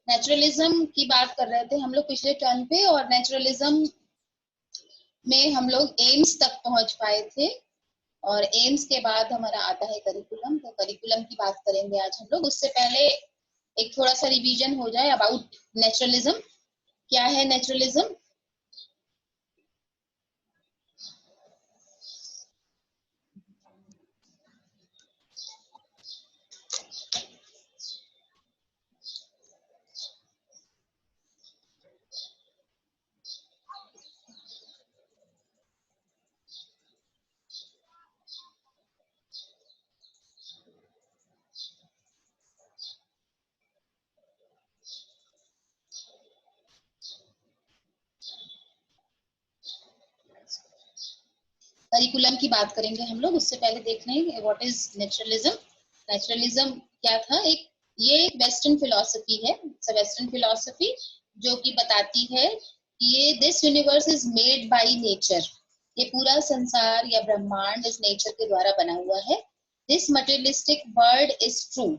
Naturalism की बात कर रहे थे हम लोग पिछले टर्न पे, और नेचुरलिज्म में हम लोग एम्स तक पहुंच पाए थे, और एम्स के बाद हमारा आता है करिकुलम। तो करिकुलम की बात करेंगे आज हम लोग। उससे पहले एक थोड़ा सा रिवीजन हो जाए अबाउट नेचुरलिज्म। क्या है नेचुरलिज्म? करिकुलम की बात करेंगे हम लोग। उससे पहले देख लें व्हाट इज नेचुरलिज्म। नेचुरलिज्म क्या था? ये एक वेस्टर्न फिलॉसफी है, वेस्टर्न फिलॉसफी जो कि बताती है कि ये this universe is made by nature. ये पूरा संसार या ब्रह्मांड इस नेचर के द्वारा बना हुआ है। This materialistic world is true.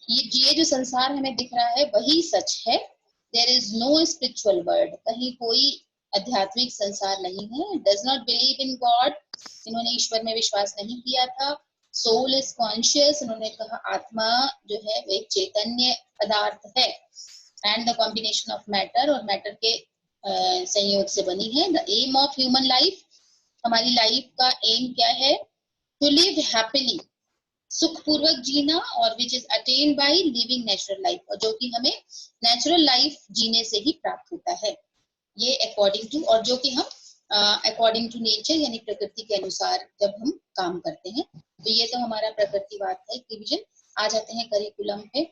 ये जो संसार हमें दिख रहा है वही सच है। There is no spiritual world. कहीं कोई आध्यात्मिक संसार नहीं है। Does not believe in God. इन्होंने ईश्वर में विश्वास नहीं किया था। Soul is conscious. उन्होंने कहा आत्मा जो है वो एक चैतन्य पदार्थ है, and the combination of matter, और मैटर के संयोग से बनी है। The aim of human life, हमारी लाइफ का एम क्या है? टू लिव हैप्पीली, सुखपूर्वक जीना, और which is attain by living natural life, और जो कि हमें नेचुरल लाइफ जीने से ही प्राप्त होता है। ये अकॉर्डिंग टू, और जो कि हम अकॉर्डिंग टू नेचर यानी प्रकृति के अनुसार जब हम काम करते हैं। तो ये तो हमारा प्रकृतिवाद है डिवीजन। आ जाते हैं करिकुलम पे।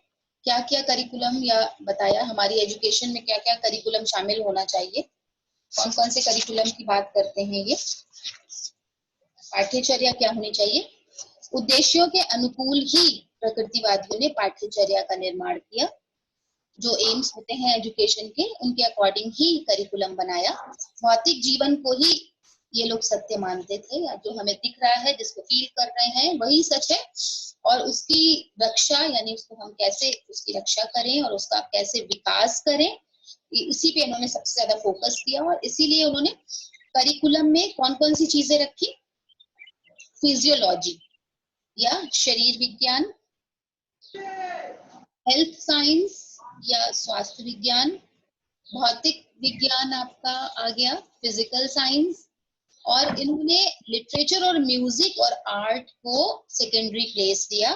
क्या क्या करिकुलम या बताया हमारी एजुकेशन में क्या क्या करिकुलम शामिल होना चाहिए, कौन कौन से करिकुलम की बात करते हैं ये। पाठ्यचर्या क्या होनी चाहिए? उद्देश्यों के अनुकूल ही प्रकृतिवादियों ने पाठ्यचर्या का निर्माण किया। जो एम्स होते हैं एजुकेशन के, उनके अकॉर्डिंग ही करिकुलम बनाया। भौतिक जीवन को ही ये लोग सत्य मानते थे, या जो हमें दिख रहा है, जिसको फील कर रहे हैं वही सच है, और उसकी रक्षा यानी उसको हम कैसे उसकी रक्षा करें और उसका कैसे विकास करें, इसी पे इन्होंने सबसे ज्यादा फोकस किया। और इसीलिए उन्होंने करिकुलम में कौन कौन सी चीजें रखी? फिजियोलॉजी या शरीर विज्ञान, हेल्थ साइंस या स्वास्थ्य विज्ञान, भौतिक विज्ञान आपका आ गया, फिजिकल साइंस, और इन्होंने लिटरेचर और म्यूजिक और आर्ट को सेकेंडरी प्लेस दिया,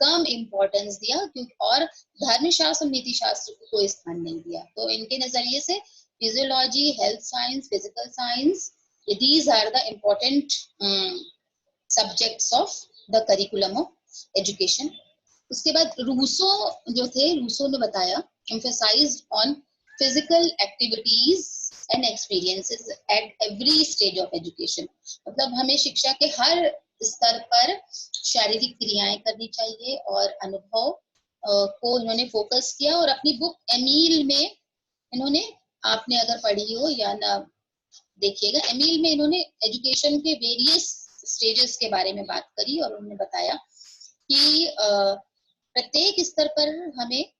कम इम्पोर्टेंस दिया, क्योंकि और धर्मशास्त्र और नीति शास्त्र को कोई स्थान नहीं दिया। तो इनके नजरिए से physiology, health science, physical science, these are the important subjects of the curriculum of education. उसके बाद रूसो जो थे, रूसो ने बताया emphasized on physical activities and experiences at every stage of education। मतलब हमें शिक्षा के हर स्तर पर शारीरिक क्रियाएं करनी चाहिए, और अनुभव को इन्होंने फोकस किया। और अपनी बुक एमील में इन्होंने, आपने अगर पढ़ी हो या ना देखिएगा, एमील में इन्होंने एजुकेशन के वेरियस स्टेजेस के बारे में बात करी, और उन्होंने बताया कि प्रत्येक स्तर पर हमें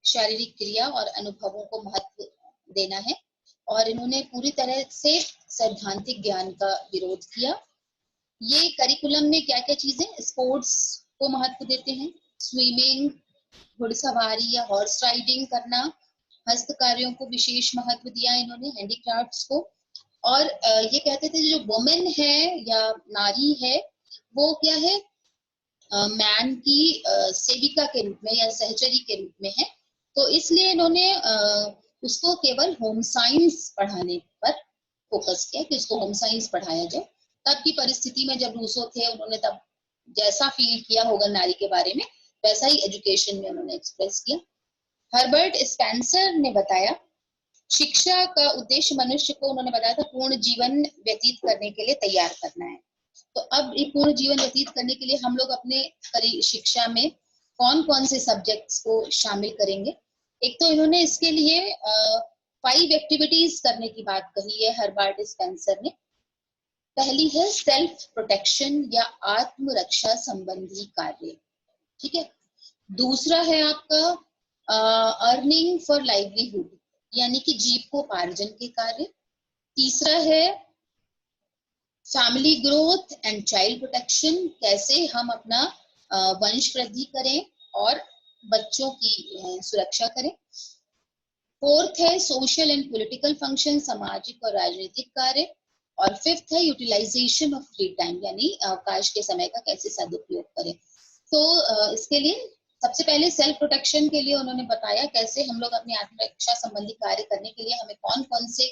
शारीरिक क्रिया और अनुभवों को महत्व देना है। और इन्होंने पूरी तरह से सैद्धांतिक ज्ञान का विरोध किया। ये करिकुलम में क्या क्या चीजें? स्पोर्ट्स को महत्व देते हैं, स्विमिंग, घुड़सवारी या हॉर्स राइडिंग करना, हस्तकार्यों को विशेष महत्व दिया इन्होंने, हैंडीक्राफ्ट्स को। और ये कहते थे जो वुमेन है या नारी है वो क्या है, मैन की सेविका के रूप में या सहचरी के रूप में है। तो इसलिए इन्होंने उसको केवल होम साइंस पढ़ाने पर फोकस किया कि उसको होम साइंस पढ़ाया जाए। तब की परिस्थिति में जब रूसो थे, उन्होंने तब जैसा फील किया होगा नारी के बारे में, वैसा ही एजुकेशन में उन्होंने एक्सप्रेस किया। हर्बर्ट स्पेंसर ने बताया शिक्षा का उद्देश्य मनुष्य को, उन्होंने बताया था, पूर्ण जीवन व्यतीत करने के लिए तैयार करना है। तो अब ये पूर्ण जीवन व्यतीत करने के लिए हम लोग अपने शिक्षा में कौन कौन से सब्जेक्ट्स को शामिल करेंगे? एक तो इन्होंने इसके लिए 5 एक्टिविटीज करने की बात कही है हर्बर्ट स्पेंसर ने। पहली है सेल्फ प्रोटेक्शन या आत्मरक्षा संबंधी कार्य, ठीक है। दूसरा है आपका अर्निंग फॉर लाइवलीहुड यानी कि जीविकोपार्जन के कार्य। तीसरा है family growth and child protection, कैसे हम अपना वंश वृद्धि करें और बच्चों की सुरक्षा करें। फोर्थ है सोशल एंड पॉलिटिकल फंक्शन, सामाजिक और राजनीतिक कार्य। और फिफ्थ है यूटिलाइजेशन ऑफ फ्री टाइम, यानी अवकाश के समय का कैसे सदुपयोग करें। तो इसके लिए सबसे पहले सेल्फ प्रोटेक्शन के लिए उन्होंने बताया कैसे हम लोग अपनी आत्मरक्षा संबंधी कार्य करने के लिए हमें कौन कौन से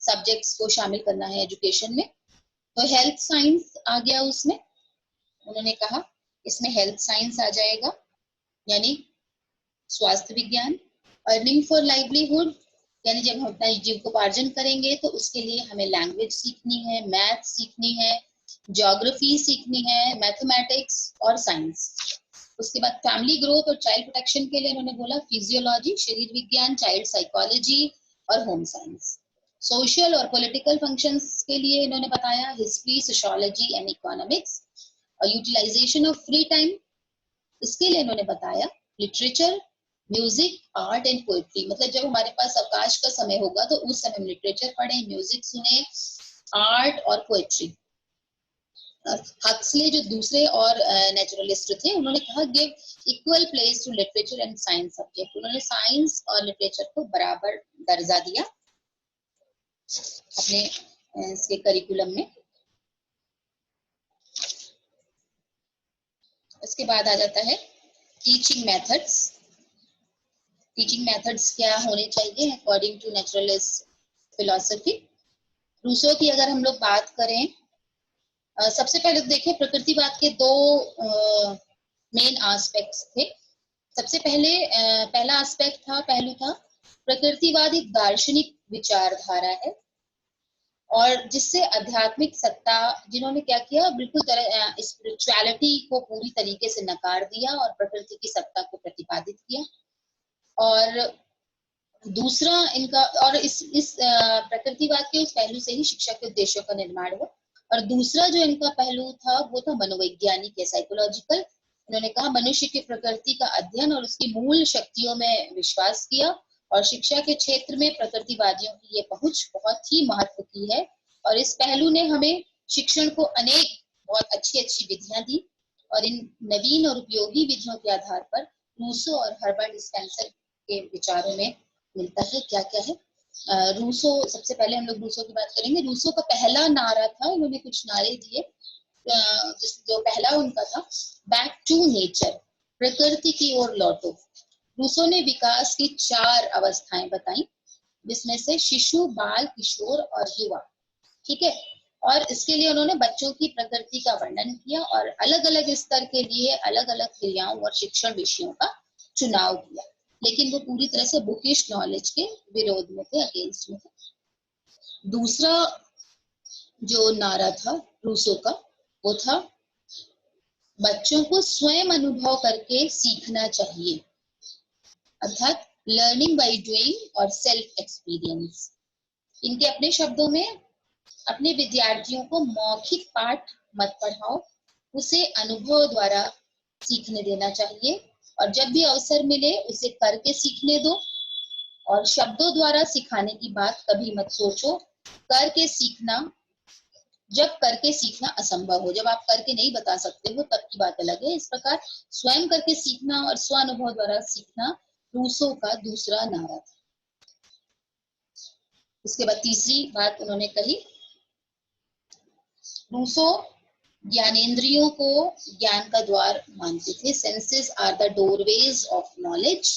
सब्जेक्ट्स को शामिल करना है एजुकेशन में। तो हेल्थ साइंस आ गया उसमें, उन्होंने कहा इसमें हेल्थ साइंस आ जाएगा यानी स्वास्थ्य विज्ञान। अर्निंग फॉर लाइवलीहुड यानी जब हम अपना जीविकोपार्जन करेंगे तो उसके लिए हमें लैंग्वेज सीखनी है, मैथ सीखनी है, ज्योग्राफी सीखनी है, मैथमेटिक्स और साइंस। उसके बाद फैमिली ग्रोथ और चाइल्ड प्रोटेक्शन के लिए उन्होंने बोला फिजियोलॉजी, शरीर विज्ञान, चाइल्ड साइकोलॉजी और होम साइंस। सोशल और पॉलिटिकल फंक्शंस के लिए इन्होंने बताया हिस्ट्री, सोशियोलॉजी एंड इकोनॉमिक्स। और यूटिलाइजेशन ऑफ फ्री टाइम, इसके लिए इन्होंने बताया literature, music, art and poetry. मतलब जब हमारे पास अवकाश का समय होगा तो उस समय हम लिटरेचर पढ़ें, म्यूजिक सुने, आर्ट और पोएट्री। हक्सले जो दूसरे और नेचुरलिस्ट थे उन्होंने कहा give equal place to literature and science subject. उन्होंने साइंस और लिटरेचर को बराबर दर्जा दिया अपने इसके करिकुलम में। इसके बाद आ जाता है टीचिंग मेथड्स। टीचिंग मेथड्स क्या होने चाहिए according to naturalist philosophy. Rousseau की अगर हम लोग बात करें, सबसे पहले देखें प्रकृतिवाद के दो मेन एस्पेक्ट्स थे। सबसे पहले पहला एस्पेक्ट था, पहलू था प्रकृतिवाद एक दार्शनिक विचारधारा है और जिससे आध्यात्मिक सत्ता, जिन्होंने क्या किया बिल्कुल स्पिरिचुअलिटी को पूरी तरीके से नकार दिया और प्रकृति की सत्ता को प्रतिपादित किया। और दूसरा इनका, और इस प्रकृतिवाद के उस पहलू से ही शिक्षा के उद्देश्यों का निर्माण हुआ। और दूसरा जो इनका पहलू था वो था मनोवैज्ञानिक या साइकोलॉजिकल। उन्होंने कहा मनुष्य की प्रकृति का अध्ययन और उसकी मूल शक्तियों में विश्वास किया और शिक्षा के क्षेत्र में प्रकृतिवादियों की ये पहुंच बहुत ही महत्व की है। और इस पहलू ने हमें शिक्षण को अनेक बहुत अच्छी अच्छी विधियां दी और इन नवीन और उपयोगी विधियों के आधार पर रूसो और हर्बर्ट स्पेंसर के विचारों में मिलता है क्या क्या है। रूसो, सबसे पहले हम लोग रूसो की बात करेंगे। रूसो का पहला नारा था, इन्होंने कुछ नारे दिए, जो पहला उनका था बैक टू नेचर, प्रकृति की ओर लौटो। रूसो ने विकास की 4 अवस्थाएं बताई जिसमें से शिशु, बाल, किशोर और युवा। ठीक है। और इसके लिए उन्होंने बच्चों की प्रकृति का वर्णन किया और अलग अलग स्तर के लिए अलग अलग क्रियाओं और शिक्षण विषयों का चुनाव किया, लेकिन वो पूरी तरह से बुकिश नॉलेज के विरोध में थे, अगेंस्ट में थे। दूसरा जो नारा था रूसो का वो था बच्चों को स्वयं अनुभव करके सीखना चाहिए, अर्थात लर्निंग बाय डूइंग और सेल्फ एक्सपीरियंस। इनके अपने शब्दों में अपने विद्यार्थियों को मौखिक पाठ मत पढ़ाओ, उसे अनुभव द्वारा सीखने देना चाहिए और जब भी अवसर मिले उसे करके सीखने दो। और शब्दों द्वारा सिखाने की बात कभी मत सोचो, करके सीखना, जब करके सीखना असंभव हो, जब आप करके नहीं बता सकते हो तब की बात अलग है। इस प्रकार स्वयं करके सीखना और स्व अनुभव द्वारा सीखना रूसो का दूसरा नारा था। उसके बाद तीसरी बात उन्होंने कही, रूसो ज्ञानेंद्रियों को ज्ञान का द्वार मानते थे। Senses are the doorways of knowledge,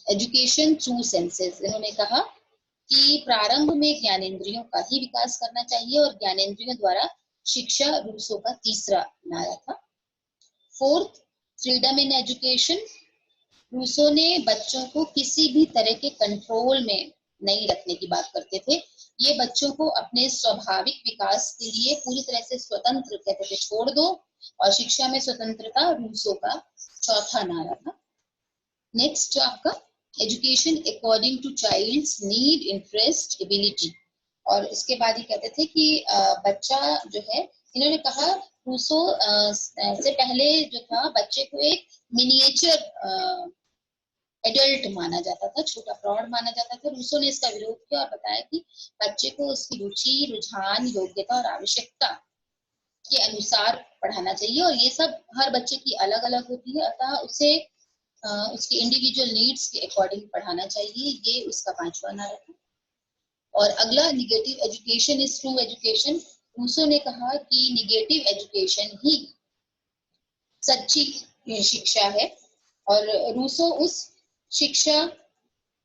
education through senses. इन्होंने कहा कि प्रारंभ में ज्ञानेंद्रियों का ही विकास करना चाहिए और ज्ञानेंद्रियों द्वारा शिक्षा रूसो का तीसरा नारा था। Fourth, freedom in education. Rousseau ने बच्चों को किसी भी तरह के कंट्रोल में नहीं रखने की बात करते थे। ये बच्चों को अपने स्वाभाविक विकास के लिए पूरी तरह से स्वतंत्र कहते थे, छोड़ दो। और शिक्षा में स्वतंत्रता रूसो का चौथा नारा था। नेक्स्ट जो आपका education according to child's need, interest, ability. और इसके बाद ही कहते थे कि बच्चा जो है, इन्होंने कहा रूसो से पहले जो था बच्चे को एक मिनिएचर एडल्ट माना जाता था, छोटा प्रौढ़ माना जाता था। रूसो ने इसका विरोध किया और बताया कि बच्चे को उसकी रुचि, रुझान, योग्यता और आवश्यकता के अनुसार पढ़ाना चाहिए और ये सब हर बच्चे की अलग अलग होती है, अतः उसे उसकी इंडिविजुअल नीड्स के अकॉर्डिंग पढ़ाना चाहिए। ये उसका 5वां नारा था। और अगला, negative education is true education. Rousseau ने कहा कि निगेटिव एजुकेशन ही सच्ची शिक्षा है और रूसो उस शिक्षा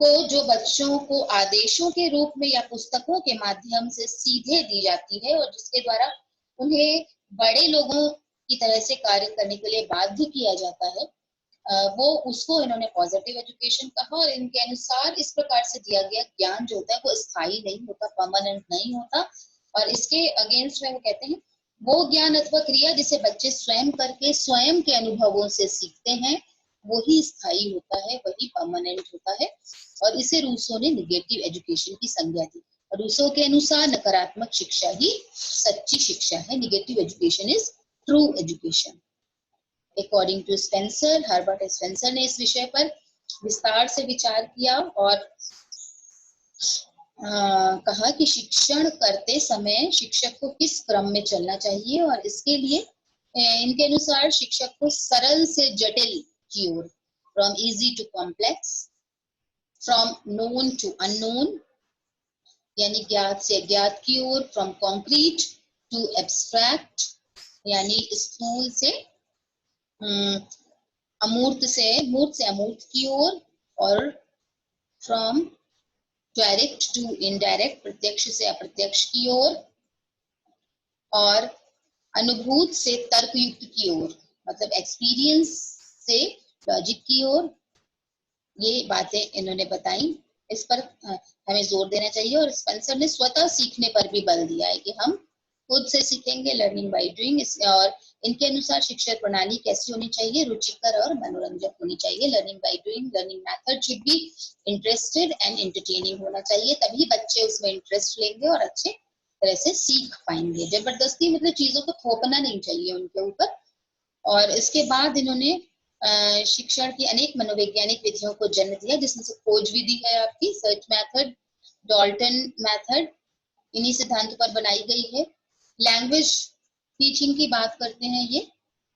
को जो बच्चों को आदेशों के रूप में या पुस्तकों के माध्यम से सीधे दी जाती है और जिसके द्वारा उन्हें बड़े लोगों की तरह से कार्य करने के लिए बाध्य किया जाता है, वो उसको इन्होंने पॉजिटिव एजुकेशन कहा। और इनके अनुसार इस प्रकार से दिया गया ज्ञान जो होता है वो स्थायी नहीं होता, परमानेंट नहीं होता। और इसके अगेंस्ट में वो कहते हैं वो ज्ञान अथवा क्रिया जिसे बच्चे स्वयं करके स्वयं के अनुभवों से सीखते हैं वही स्थायी होता है, वही परमानेंट होता है। और इसे रूसो ने निगेटिव एजुकेशन की संज्ञा दी। रूसो के अनुसार नकारात्मक शिक्षा ही सच्ची शिक्षा है। Negative education is true education. According to Spencer, Herbert Spencer ने इस विषय पर विस्तार से विचार किया और कहा कि शिक्षण करते समय शिक्षक को किस क्रम में चलना चाहिए और इसके लिए इनके अनुसार शिक्षक को सरल से जटिल की ओर, from easy to complex, from known to unknown, यानी ज्ञात से अज्ञात की ओर, फ्रॉम कॉन्क्रीट टू एब्स्ट्रैक्ट, यानी स्थूल से मूर्त से अमूर्त की ओर, और फ्रॉम डायरेक्ट टू इनडायरेक्ट, प्रत्यक्ष से अप्रत्यक्ष की ओर, और अनुभूत से तर्कयुक्त की ओर, मतलब एक्सपीरियंस से लॉजिक की ओर। ये बातें इन्होंने बताई। इस पर हमें जोर देना चाहिए और स्पेंसर ने स्वतः सीखने पर भी बल दिया है कि हम खुद से सीखेंगे, लर्निंग बाय डूइंग। और इनके अनुसार शिक्षा प्रणाली कैसी होनी चाहिए, रुचिकर और मनोरंजक होनी चाहिए। Learning by doing, learning method should be interested and entertaining होना चाहिए, तभी बच्चे उसमें इंटरेस्ट लेंगे और अच्छे तरह से सीख पाएंगे। जबरदस्ती मतलब चीजों को थोपना नहीं चाहिए उनके ऊपर। और इसके बाद इन्होंने शिक्षण की अनेक मनोवैज्ञानिक विधियों को जन्म दिया, जिसमें से खोज विधि है आपकी, सर्च मेथड, डॉल्टन मेथड, इन्हीं सिद्धांतों पर बनाई गई है। लैंग्वेज टीचिंग की बात करते हैं ये,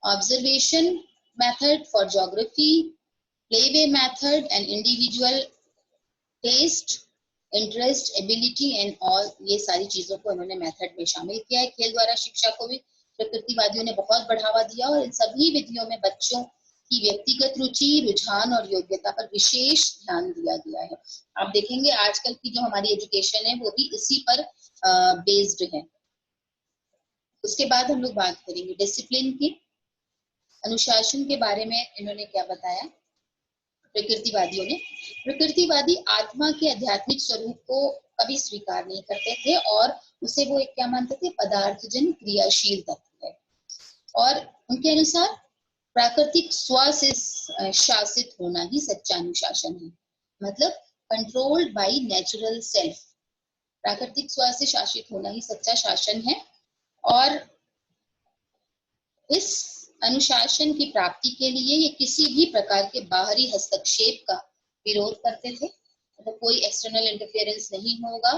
observation method for geography, playway method and individual test, interest, ability and all, ये सारी चीजों को इन्होंने मेथड में शामिल किया है। खेल द्वारा शिक्षा को भी प्रकृतिवादियों ने बहुत बढ़ावा दिया और इन सभी विधियों में बच्चों की व्यक्तिगत रुचि, रुझान और योग्यता पर विशेष ध्यान दिया गया है। आप देखेंगे आजकल की जो हमारी एजुकेशन है वो भी इसी पर बेस्ड है। उसके बाद हम लोग बात करेंगे डिसिप्लिन की। अनुशासन के बारे में इन्होंने क्या बताया प्रकृतिवादियों ने। प्रकृतिवादी आत्मा के आध्यात्मिक स्वरूप को कभी स्वीकार नहीं करते थे और उसे वो एक क्या मानते थे, पदार्थजन क्रियाशील तत्व है। और उनके अनुसार प्राकृतिक स्व से शासित होना ही सच्चा अनुशासन है, मतलब कंट्रोल्ड बाय नेचुरल सेल्फ। प्राकृतिक स्व से शासित होना ही सच्चा शासन है। और इस अनुशासन की प्राप्ति के लिए ये किसी भी प्रकार के बाहरी हस्तक्षेप का विरोध करते थे, मतलब कोई एक्सटर्नल इंटरफेरेंस नहीं होगा।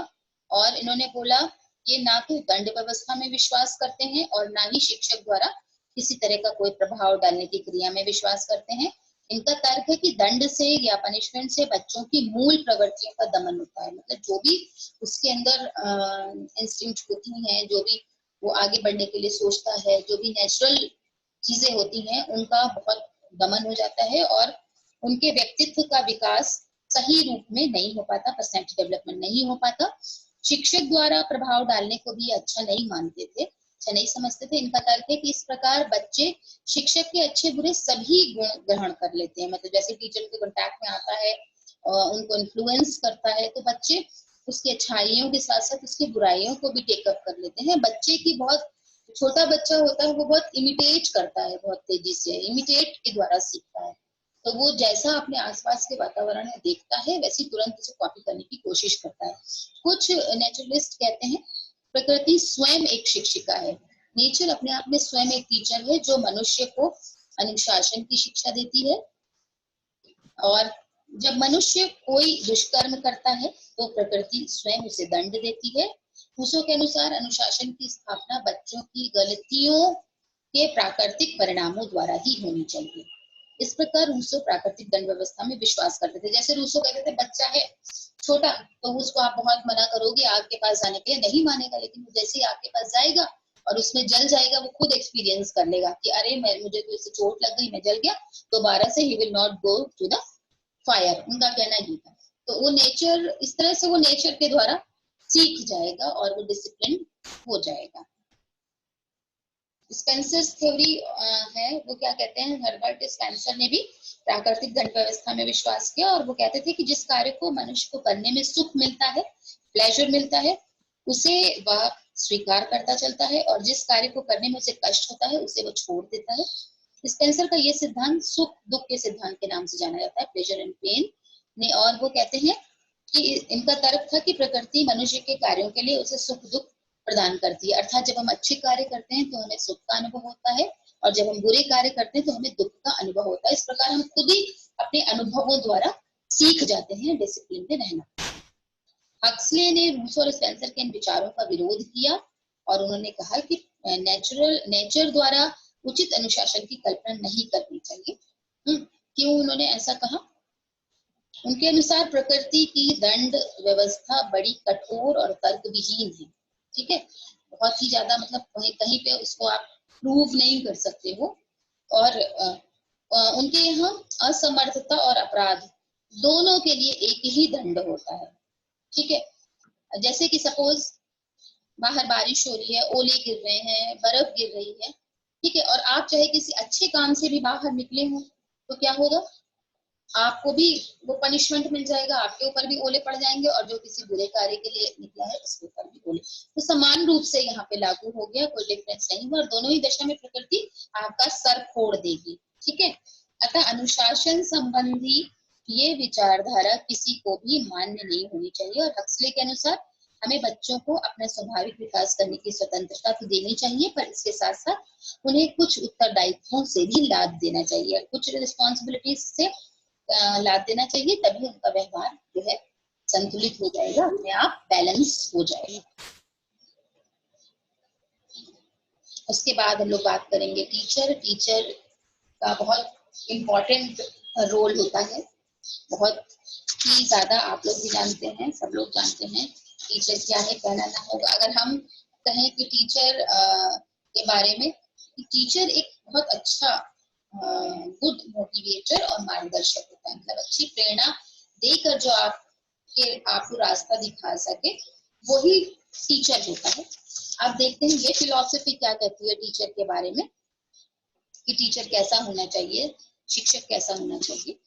और इन्होंने बोला ये ना तो दंड व्यवस्था में विश्वास करते हैं और ना ही शिक्षक द्वारा किसी तरह का कोई प्रभाव डालने की क्रिया में विश्वास करते हैं। इनका तर्क है कि दंड से या पनिशमेंट से बच्चों की मूल प्रवृत्तियों का दमन होता है, मतलब जो भी उसके अंदर इंस्टिंक्ट होती हैं, जो भी वो आगे बढ़ने के लिए सोचता है, जो भी नेचुरल चीजें होती हैं उनका बहुत दमन हो जाता है और उनके व्यक्तित्व का विकास सही रूप में नहीं हो पाता, पर्सनैलिटी डेवलपमेंट नहीं हो पाता। शिक्षक द्वारा प्रभाव डालने को भी अच्छा नहीं मानते थे, अच्छा नहीं समझते थे। इनका तर्क है कि इस प्रकार बच्चे शिक्षक के अच्छे बुरे सभी गुण ग्रहण कर लेते हैं, मतलब जैसे टीचर के कांटेक्ट में आता है और उनको इन्फ्लुएंस करता है तो बच्चे उसकी अच्छाइयों के साथ साथ उसकी बुराइयों को भी टेकअप कर लेते हैं। बच्चे की बहुत, छोटा बच्चा होता है वो बहुत इमिटेट करता है, बहुत तेजी से इमिटेट के द्वारा सीखता है। तो वो जैसा अपने आसपास के वातावरण में देखता है वैसी तुरंत उसे कॉपी करने की कोशिश करता है। कुछ नेचुरलिस्ट कहते हैं प्रकृति स्वयं एक शिक्षिका है, नेचर अपने आप में स्वयं एक टीचर है जो मनुष्य को अनुशासन की शिक्षा देती है। और जब मनुष्य कोई दुष्कर्म करता है तो प्रकृति स्वयं उसे दंड देती है। रूसो के अनुसार अनुशासन की स्थापना बच्चों की गलतियों के प्राकृतिक परिणामों द्वारा ही होनी चाहिए। इस प्रकार रूसो प्राकृतिक दंड व्यवस्था में विश्वास करते थे। जैसे रूसो कहते थे बच्चा है छोटा तो उसको आप बहुत मना करोगे आग के पास जाने के लिए, नहीं मानेगा, लेकिन जैसे ही आग के पास जाएगा और उसमें जल जाएगा वो खुद एक्सपीरियंस कर लेगा कि अरे मुझे तो इससे चोट लग गई, मैं जल गया, दोबारा से ही will not go to the fire. उनका कहना ही था। तो वो नेचर, इस तरह से वो नेचर के द्वारा सीख जाएगा और वो डिसिप्लिन हो जाएगा। स्पेंसर थ्योरी है, वो क्या कहते हैं, हर्बर्ट स्पेंसर ने भी प्राकृतिक दंड व्यवस्था में विश्वास किया और वो कहते थे कि जिस कार्य को मनुष्य को करने में सुख मिलता है, प्लेजर मिलता है, उसे वह स्वीकार करता चलता है और जिस कार्य को करने में उसे कष्ट होता है उसे वो छोड़ देता है। स्पेंसर का ये सिद्धांत सुख दुख के सिद्धांत के नाम से जाना जाता है, प्लेजर एंड पेन ने। और वो कहते हैं कि इनका तर्क था कि प्रकृति मनुष्य के कार्यों के लिए उसे सुख दुख प्रदान करती है। अर्थात जब हम अच्छे कार्य करते हैं तो हमें सुख का अनुभव होता है और जब हम बुरे कार्य करते हैं तो हमें दुख का अनुभव होता है। इस प्रकार हम खुद ही अपने अनुभवों द्वारा सीख जाते हैं डिसिप्लिन में रहना। हक्सले ने रूसो और स्पेंसर के इन विचारों का विरोध किया और उन्होंने कहा कि नेचर द्वारा उचित अनुशासन की कल्पना नहीं करनी चाहिए। क्यों उन्होंने ऐसा कहा? उनके अनुसार प्रकृति की दंड व्यवस्था बड़ी कठोर और तर्क विहीन है। ठीक है, बहुत ही ज्यादा, मतलब कहीं पे उसको आप प्रूव नहीं कर सकते हो। और उनके यहाँ असमर्थता और अपराध दोनों के लिए एक ही दंड होता है। ठीक है, जैसे कि सपोज बाहर बारिश हो रही है, ओले गिर रहे हैं, बर्फ गिर रही है, ठीक है, और आप चाहे किसी अच्छे काम से भी बाहर निकले हो तो क्या होगा, आपको भी वो पनिशमेंट मिल जाएगा, आपके ऊपर भी ओले पड़ जाएंगे और जो किसी बुरे कार्य के लिए निकला है उसके ऊपर भी ओले। तो समान रूप से यहाँ पे लागू हो गया, कोई डिफरेंस नहीं हुआ और दोनों ही दशा में प्रकृति आपका सर फोड़ देगी। ठीक है, अतः अनुशासन संबंधी ये विचारधारा किसी को भी मान्य नहीं होनी चाहिए। और हक्सले के अनुसार हमें बच्चों को अपना स्वाभाविक विकास करने की स्वतंत्रता तो देनी चाहिए, पर इसके साथ साथ उन्हें कुछ उत्तरदायित्वों से भी लाद देना चाहिए, कुछ रिस्पॉन्सिबिलिटीज से लाद देना चाहिए, तभी उनका व्यवहार जो है संतुलित हो जाएगा, अपने आप बैलेंस हो जाएगा। उसके बाद हम लोग बात करेंगे टीचर का बहुत इम्पोर्टेंट रोल होता है, बहुत ही ज्यादा। आप लोग भी जानते हैं, सब लोग जानते हैं टीचर क्या है, कहना ना होगा अगर हम कहें कि टीचर के बारे में, टीचर एक बहुत अच्छा गुड मोटिवेटर और मार्गदर्शक होता है। मतलब अच्छी प्रेरणा देकर जो आपको रास्ता दिखा सके वही टीचर होता है। आप देखते हैं ये फिलॉसफी क्या कहती है टीचर के बारे में, कि टीचर कैसा होना चाहिए, शिक्षक कैसा होना चाहिए।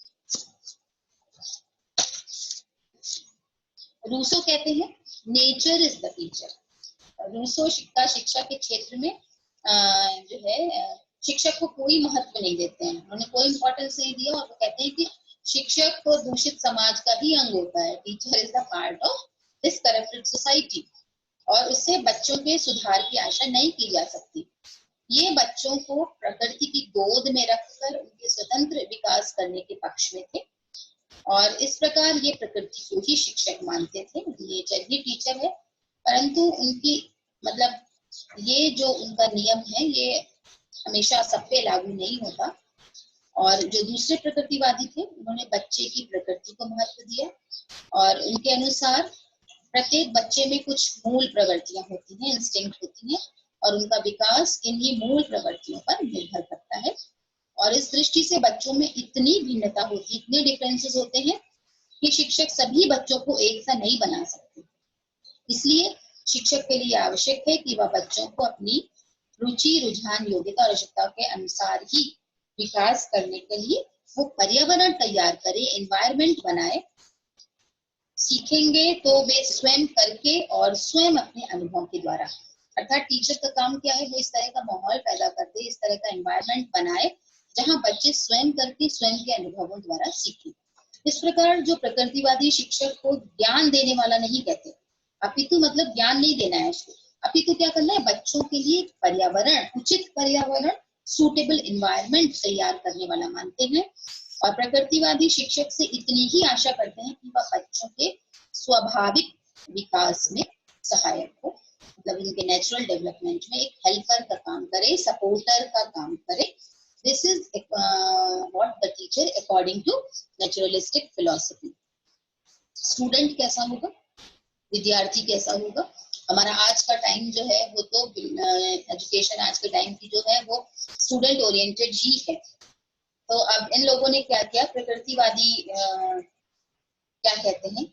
रूसो कहते हैं nature is the teacher. Rousseau शिक्षा के क्षेत्र में जो है शिक्षक को कोई महत्व नहीं देते हैं, उन्होंने कोई इंपॉर्टेंस नहीं दिया और वो कहते हैं कि शिक्षक को दूषित समाज का ही अंग होता है। Teacher is the part of this corrupted society और उससे बच्चों के सुधार की आशा नहीं की जा सकती। ये बच्चों को प्रकृति की गोद में रखकर उनके स्वतंत्र विकास करने के पक्ष में थे और इस प्रकार ये प्रकृति को ही शिक्षक मानते थे। नेचर ही टीचर है, परंतु उनकी मतलब ये जो उनका नियम है ये हमेशा सब पे लागू नहीं होता। और जो दूसरे प्रकृतिवादी थे उन्होंने बच्चे की प्रकृति को महत्व दिया और उनके अनुसार प्रत्येक बच्चे में कुछ मूल प्रवृत्तियां होती हैं, इंस्टिंक्ट होती हैं और उनका विकास इन्हीं मूल प्रवृत्तियों पर निर्भर करता है। और इस दृष्टि से बच्चों में इतनी भिन्नता होती, इतने डिफरेंसेस होते हैं कि शिक्षक सभी बच्चों को एक सा नहीं बना सकते। इसलिए शिक्षक के लिए आवश्यक है कि वह बच्चों को अपनी रुचि, रुझान, योग्यता और आवश्यकता के अनुसार ही विकास करने के लिए वो पर्यावरण तैयार करे, एनवायरनमेंट बनाए। सीखेंगे तो वे स्वयं करके और स्वयं अपने अनुभव के द्वारा, अर्थात टीचर का काम क्या है, वो इस तरह का माहौल पैदा कर दे, इस तरह का एनवायरनमेंट बनाए जहां बच्चे स्वयं करके स्वयं के अनुभवों द्वारा सीखें। इस प्रकार जो प्रकृतिवादी शिक्षक को ज्ञान देने वाला नहीं कहते, अपितु मतलब ज्ञान नहीं देना है उसको, अभी तो क्या करना है, बच्चों के लिए पर्यावरण, उचित पर्यावरण, सूटेबल इन्वायरमेंट तैयार करने वाला मानते हैं। और प्रकृतिवादी शिक्षक से इतनी ही आशा करते हैं कि वह बच्चों के स्वाभाविक विकास में सहायक हो, मतलब इनके नेचुरल डेवलपमेंट में एक हेल्पर का काम करे, सपोर्टर का काम करे। This is what the teacher according to naturalistic philosophy. Student कैसा होगा, विद्यार्थी कैसा होगा? हमारा आज का टाइम जो है वो तो एजुकेशन आज के टाइम की जो है वो स्टूडेंट ओरिएंटेड ही है। तो अब इन लोगों ने क्या किया, प्रकृतिवादी क्या कहते हैं,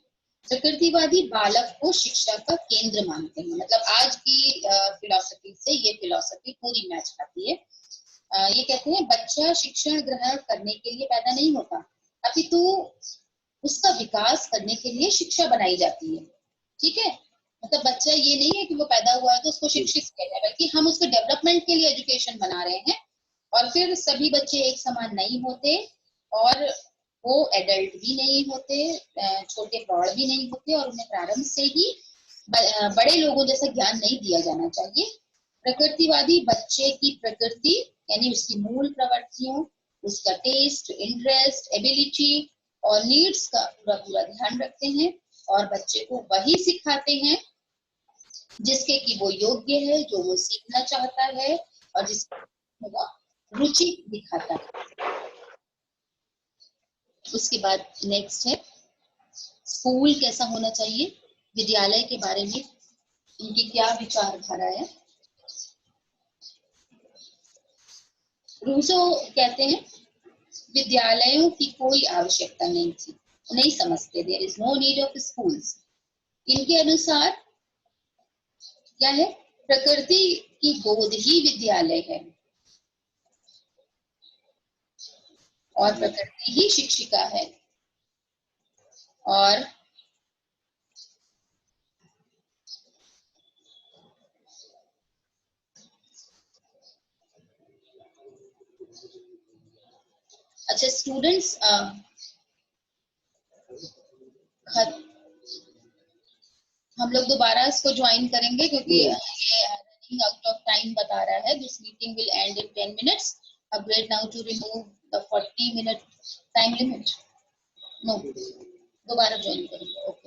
प्रकृतिवादी बालक को शिक्षा का केंद्र मानते हैं। मतलब आज की फिलॉसफी से ये फिलॉसफी पूरी मैच खाती है। ये कहते हैं बच्चा शिक्षा ग्रहण करने के लिए पैदा नहीं होता, अपितु उसका विकास करने के लिए शिक्षा बनाई जाती है। ठीक है, मतलब बच्चा ये नहीं है कि वो पैदा हुआ है तो उसको शिक्षित किया जाए, बल्कि हम उसके डेवलपमेंट के लिए एजुकेशन बना रहे हैं। और फिर सभी बच्चे एक समान नहीं होते, और वो एडल्ट भी नहीं होते, छोटे प्रौढ़ भी नहीं होते, और उन्हें प्रारंभ से ही बड़े लोगों जैसा ज्ञान नहीं दिया जाना चाहिए। प्रकृतिवादी बच्चे की प्रकृति यानी उसकी मूल प्रवृत्तियों, उसका टेस्ट, इंटरेस्ट, एबिलिटी और नीड्स का पूरा पूरा ध्यान रखते हैं, और बच्चे को वही सिखाते हैं जिसके कि वो योग्य है, जो वो सीखना चाहता है और जिसका रुचि दिखाता है। उसके बाद नेक्स्ट है स्कूल कैसा होना चाहिए, विद्यालय के बारे में इनकी क्या विचारधारा है। रूसो कहते हैं विद्यालयों की कोई आवश्यकता नहीं थी, नहीं समझते, there is no need of schools. इनके अनुसार क्या है, प्रकृति की गोद ही विद्यालय है और प्रकृति ही शिक्षिका है। और अच्छा स्टूडेंट्स, हम लोग दोबारा इसको ज्वाइन करेंगे क्योंकि ये रनिंग आउट ऑफ टाइम बता रहा है। This meeting will end in 10 minutes. Upgrade now to remove the 40 minute time limit. No, दोबारा ज्वाइन करेंगे।